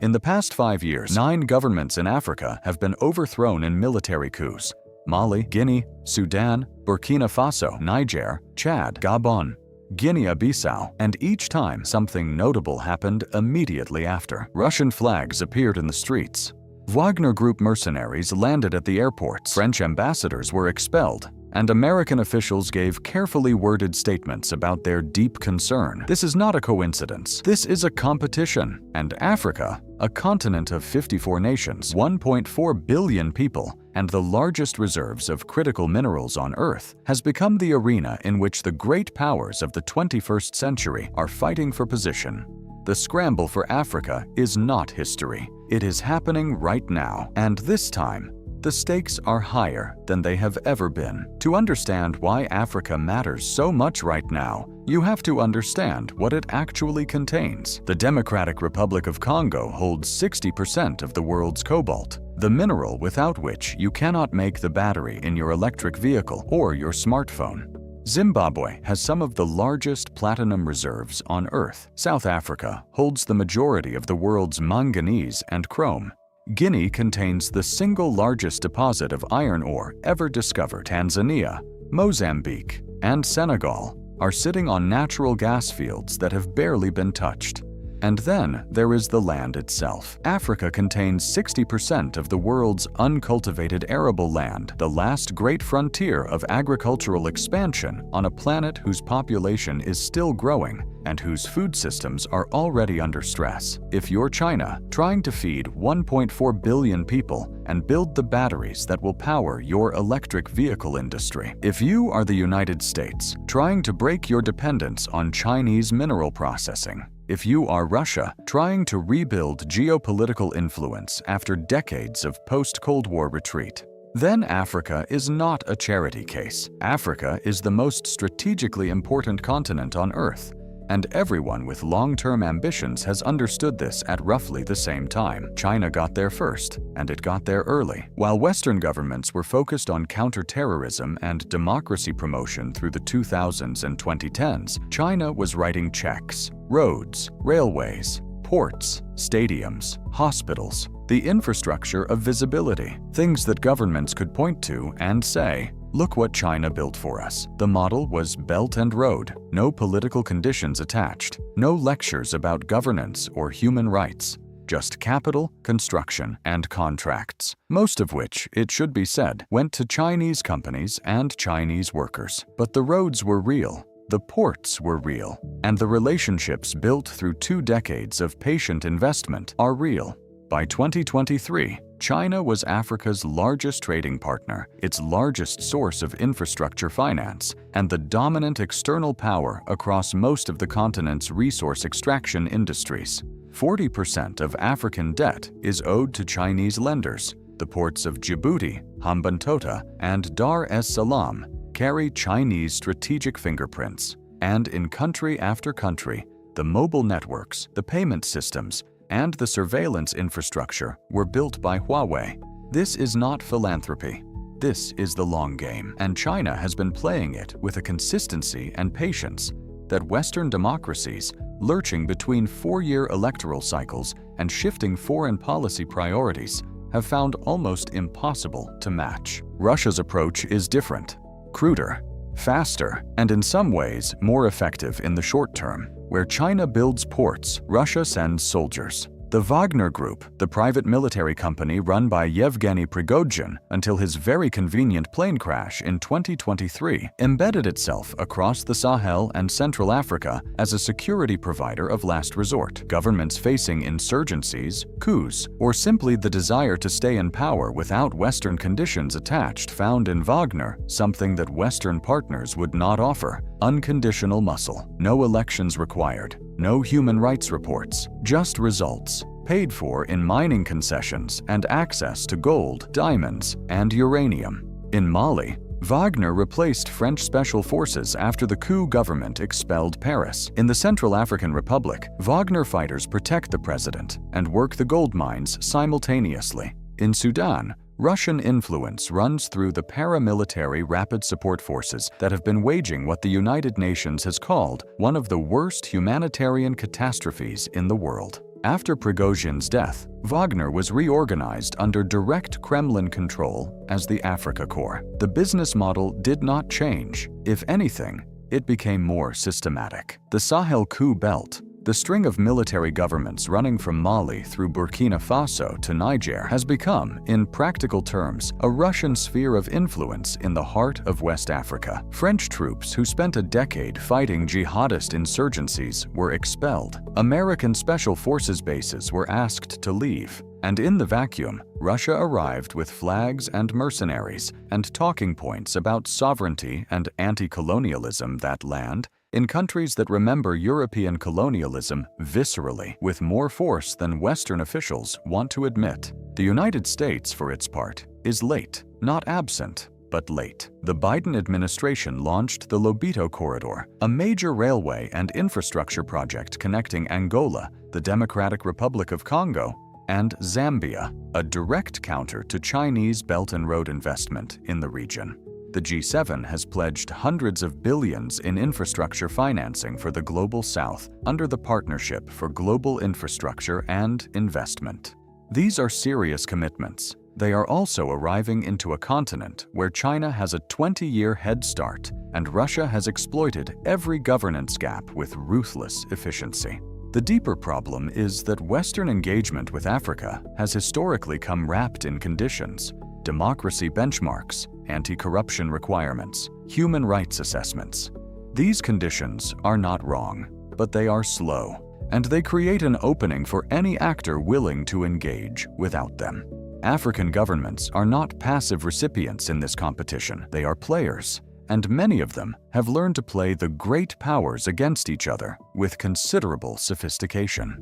In the past 5 years, 9 governments in Africa have been overthrown in military coups: Mali, Guinea, Sudan, Burkina Faso, Niger, Chad, Gabon, Guinea-Bissau, and each time something notable happened immediately after. Russian flags appeared in the streets. Wagner Group mercenaries landed at the airports. French ambassadors were expelled, and American officials gave carefully worded statements about their deep concern. This is not a coincidence. This is a competition, and Africa, a continent of 54 nations, 1.4 billion people, and the largest reserves of critical minerals on Earth, has become the arena in which the great powers of the 21st century are fighting for position. The scramble for Africa is not history. It is happening right now, and this time, the stakes are higher than they have ever been. To understand why Africa matters so much right now, you have to understand what it actually contains. The Democratic Republic of Congo holds 60% of the world's cobalt, the mineral without which you cannot make the battery in your electric vehicle or your smartphone. Zimbabwe has some of the largest platinum reserves on Earth. South Africa holds the majority of the world's manganese and chrome. Guinea contains the single largest deposit of iron ore ever discovered. Tanzania, Mozambique, and Senegal are sitting on natural gas fields that have barely been touched. And then there is the land itself. Africa contains 60% of the world's uncultivated arable land, the last great frontier of agricultural expansion on a planet whose population is still growing and whose food systems are already under stress. If you're China, trying to feed 1.4 billion people and build the batteries that will power your electric vehicle industry. If you are the United States, trying to break your dependence on Chinese mineral processing. If you are Russia, trying to rebuild geopolitical influence after decades of post-Cold War retreat. Then Africa is not a charity case. Africa is the most strategically important continent on Earth, and everyone with long-term ambitions has understood this at roughly the same time. China got there first, and it got there early. While Western governments were focused on counterterrorism and democracy promotion through the 2000s and 2010s, China was writing checks. Roads, railways, ports, stadiums, hospitals, the infrastructure of visibility, things that governments could point to and say, "Look what China built for us." The model was Belt and Road, no political conditions attached, no lectures about governance or human rights, just capital, construction, and contracts, most of which, it should be said, went to Chinese companies and Chinese workers. But the roads were real. The ports were real, and the relationships built through 2 decades of patient investment are real. By 2023, China was Africa's largest trading partner, its largest source of infrastructure finance, and the dominant external power across most of the continent's resource extraction industries. 40% of African debt is owed to Chinese lenders. The ports of Djibouti, Hambantota, and Dar es Salaam carry Chinese strategic fingerprints, and in country after country, the mobile networks, the payment systems, and the surveillance infrastructure were built by Huawei. This is not philanthropy. This is the long game, and China has been playing it with a consistency and patience that Western democracies, lurching between 4-year electoral cycles and shifting foreign policy priorities, have found almost impossible to match. Russia's approach is different. Cruder, faster, and in some ways more effective in the short term. Where China builds ports, Russia sends soldiers. The Wagner Group, the private military company run by Yevgeny Prigozhin until his very convenient plane crash in 2023, embedded itself across the Sahel and Central Africa as a security provider of last resort. Governments facing insurgencies, coups, or simply the desire to stay in power without Western conditions attached found in Wagner something that Western partners would not offer: unconditional muscle. No elections required. No human rights reports, just results, paid for in mining concessions and access to gold, diamonds, and uranium. In Mali, Wagner replaced French special forces after the coup government expelled Paris. In the Central African Republic, Wagner fighters protect the president and work the gold mines simultaneously. In Sudan, Russian influence runs through the paramilitary rapid support forces that have been waging what the United Nations has called one of the worst humanitarian catastrophes in the world. After Prigozhin's death, Wagner was reorganized under direct Kremlin control as the Africa Corps. The business model did not change. If anything, it became more systematic. The Sahel coup belt, the string of military governments running from Mali through Burkina Faso to Niger, has become, in practical terms, a Russian sphere of influence in the heart of West Africa. French troops who spent a decade fighting jihadist insurgencies were expelled. American Special Forces bases were asked to leave. And in the vacuum, Russia arrived with flags and mercenaries and talking points about sovereignty and anti-colonialism that land in countries that remember European colonialism viscerally, with more force than Western officials want to admit. The United States, for its part, is late, not absent, but late. The Biden administration launched the Lobito Corridor, a major railway and infrastructure project connecting Angola, the Democratic Republic of Congo, and Zambia, a direct counter to Chinese Belt and Road investment in the region. The G7 has pledged hundreds of billions in infrastructure financing for the Global South under the Partnership for Global Infrastructure and Investment. These are serious commitments. They are also arriving into a continent where China has a 20-year head start and Russia has exploited every governance gap with ruthless efficiency. The deeper problem is that Western engagement with Africa has historically come wrapped in conditions: democracy benchmarks, anti-corruption requirements, human rights assessments. These conditions are not wrong, but they are slow, and they create an opening for any actor willing to engage without them. African governments are not passive recipients in this competition. They are players, and many of them have learned to play the great powers against each other with considerable sophistication.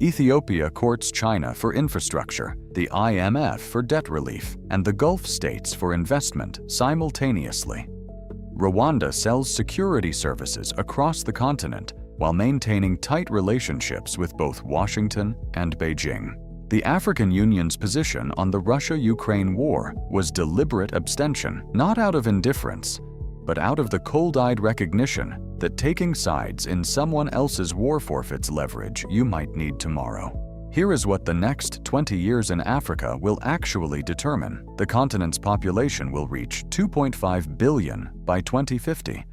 Ethiopia courts China for infrastructure, the IMF for debt relief, and the Gulf states for investment simultaneously. Rwanda sells security services across the continent while maintaining tight relationships with both Washington and Beijing. The African Union's position on the Russia-Ukraine war was deliberate abstention, not out of indifference, but out of the cold-eyed recognition that taking sides in someone else's war forfeits leverage you might need tomorrow. Here is what the next 20 years in Africa will actually determine. The continent's population will reach 2.5 billion by 2050,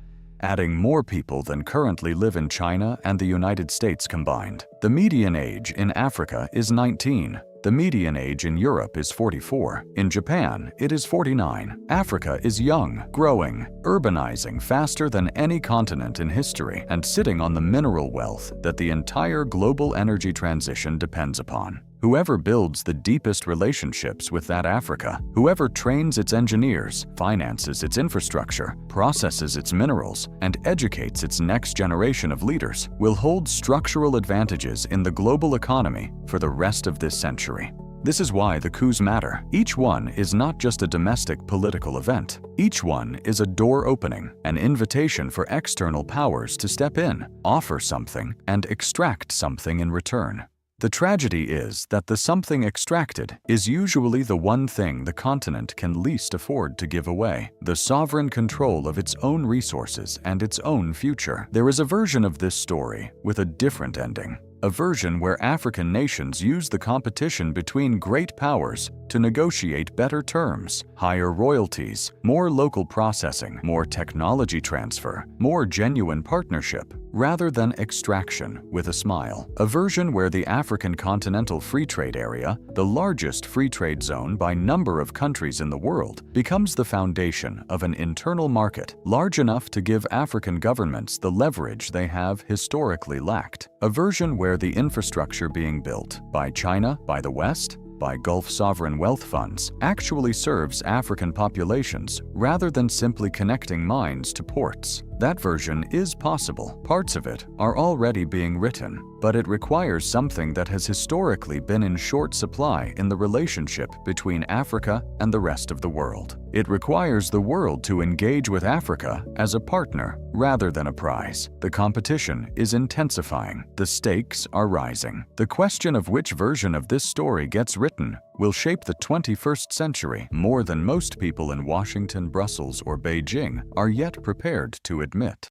adding more people than currently live in China and the United States combined. The median age in Africa is 19. The median age in Europe is 44. In Japan, it is 49. Africa is young, growing, urbanizing faster than any continent in history, and sitting on the mineral wealth that the entire global energy transition depends upon. Whoever builds the deepest relationships with that Africa, whoever trains its engineers, finances its infrastructure, processes its minerals, and educates its next generation of leaders, will hold structural advantages in the global economy for the rest of this century. This is why the coups matter. Each one is not just a domestic political event. Each one is a door opening, an invitation for external powers to step in, offer something, and extract something in return. The tragedy is that the something extracted is usually the one thing the continent can least afford to give away: the sovereign control of its own resources and its own future. There is a version of this story with a different ending. A version where African nations use the competition between great powers to negotiate better terms, higher royalties, more local processing, more technology transfer, more genuine partnership, rather than extraction with a smile. A version where the African Continental Free Trade Area, the largest free trade zone by number of countries in the world, becomes the foundation of an internal market large enough to give African governments the leverage they have historically lacked. A version where the infrastructure being built by China, by the West, by Gulf sovereign wealth funds actually serves African populations rather than simply connecting mines to ports. That version is possible. Parts of it are already being written, but it requires something that has historically been in short supply in the relationship between Africa and the rest of the world. It requires the world to engage with Africa as a partner rather than a prize. The competition is intensifying. The stakes are rising. The question of which version of this story gets written will shape the 21st century more than most people in Washington, Brussels, or Beijing are yet prepared to admit.